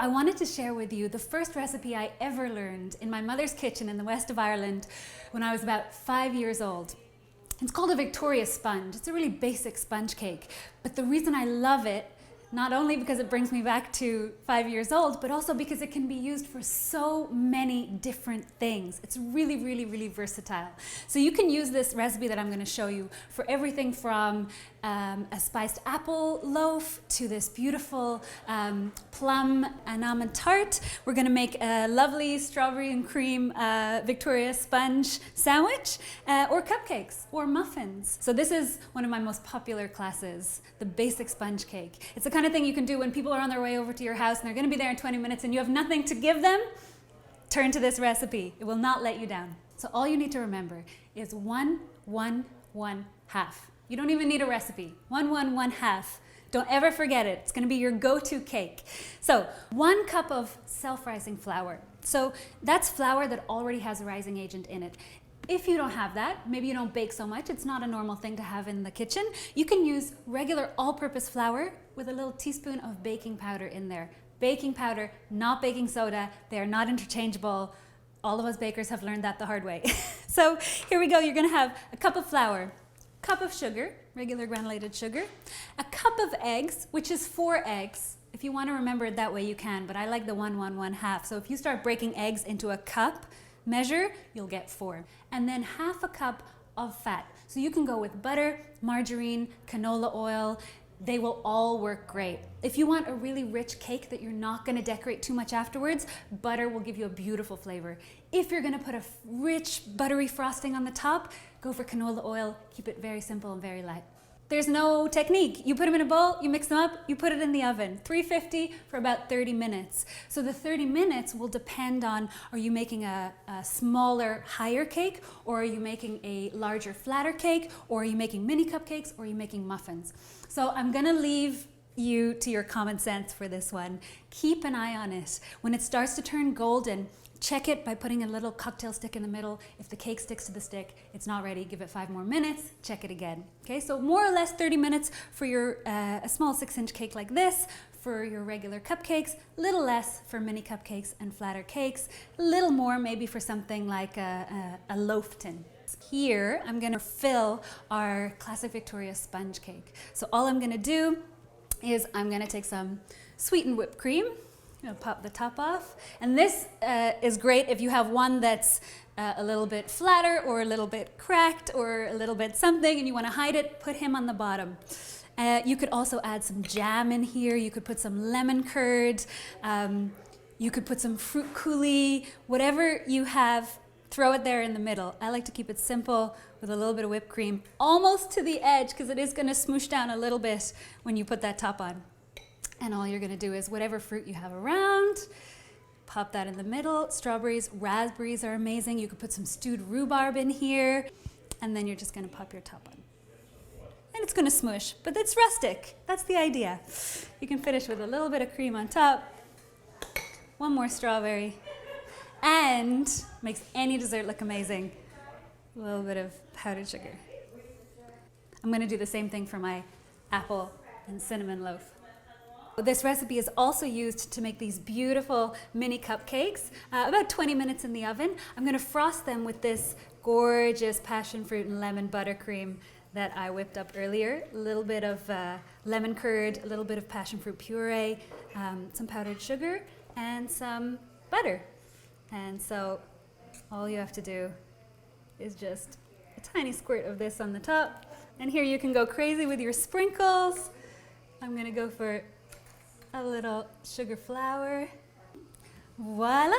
I wanted to share with you the first recipe I ever learned in my mother's kitchen in the west of Ireland when I was about 5 years old. It's called a Victoria sponge. It's a really basic sponge cake, but the reason I love it, not only because it brings me back to 5 years old, but also because it can be used for so many different things. It's really, really, really versatile. So you can use this recipe that I'm going to show you for everything from a spiced apple loaf to this beautiful plum and almond tart. We're going to make a lovely strawberry and cream Victoria sponge sandwich, or cupcakes or muffins. So this is one of my most popular classes, the basic sponge cake. It's the kind of thing you can do when people are on their way over to your house and they're going to be there in 20 minutes and you have nothing to give them. Turn to this recipe. It will not let you down. So all you need to remember is 1, 1, 1, half. You don't even need a recipe. 1, 1, 1, half. Don't ever forget it. It's going to be your go-to cake. So 1 cup of self-rising flour. So that's flour that already has a rising agent in it. If you don't have that, maybe you don't bake so much, it's not a normal thing to have in the kitchen, you can use regular all-purpose flour with a little teaspoon of baking powder in there. Baking powder, not baking soda. They are not interchangeable. All of us bakers have learned that the hard way. So here we go. You're going to have a cup of flour, cup of sugar, regular granulated sugar, a cup of eggs, which is 4 eggs. If you want to remember it that way, you can, but I like the 1, 1, 1 half. So if you start breaking eggs into a cup measure, you'll get 4. And then half a cup of fat. So you can go with butter, margarine, canola oil. They will all work great. If you want a really rich cake that you're not going to decorate too much afterwards, butter will give you a beautiful flavor. If you're going to put a rich buttery frosting on the top, go for canola oil. Keep it very simple and very light. There's no technique. You put them in a bowl, you mix them up, you put it in the oven. 350 for about 30 minutes. So the 30 minutes will depend on, are you making a smaller, higher cake, or are you making a larger, flatter cake, or are you making mini cupcakes, or are you making muffins? So I'm gonna leave you to your common sense for this one. Keep an eye on it. When it starts to turn golden, check it by putting a little cocktail stick in the middle. If the cake sticks to the stick, it's not ready. Give it 5 more minutes, check it again. Okay, so more or less 30 minutes for your a small 6-inch cake like this. For your regular cupcakes, a little less for mini cupcakes and flatter cakes, a little more maybe for something like a loaf tin. Here, I'm gonna fill our classic Victoria sponge cake. So all I'm gonna do is I'm gonna take some sweetened whipped cream. I'm gonna pop the top off. And this is great if you have one that's a little bit flatter or a little bit cracked or a little bit something and you wanna hide it, put him on the bottom. You could also add some jam in here. You could put some lemon curd. You could put some fruit coulis. Whatever you have, throw it there in the middle. I like to keep it simple with a little bit of whipped cream, almost to the edge because it is gonna smoosh down a little bit when you put that top on. And all you're gonna do is whatever fruit you have around, pop that in the middle. Strawberries, raspberries are amazing. You could put some stewed rhubarb in here, and then you're just gonna pop your top on. And it's gonna smush, but it's rustic. That's the idea. You can finish with a little bit of cream on top, 1 more strawberry, and makes any dessert look amazing. A little bit of powdered sugar. I'm gonna do the same thing for my apple and cinnamon loaf. This recipe is also used to make these beautiful mini cupcakes, about 20 minutes in the oven. I'm going to frost them with this gorgeous passion fruit and lemon buttercream that I whipped up earlier. A little bit of lemon curd, a little bit of passion fruit puree, some powdered sugar, and some butter. And so all you have to do is just a tiny squirt of this on the top. And here you can go crazy with your sprinkles. I'm going to go for a little sugar flour. Voila!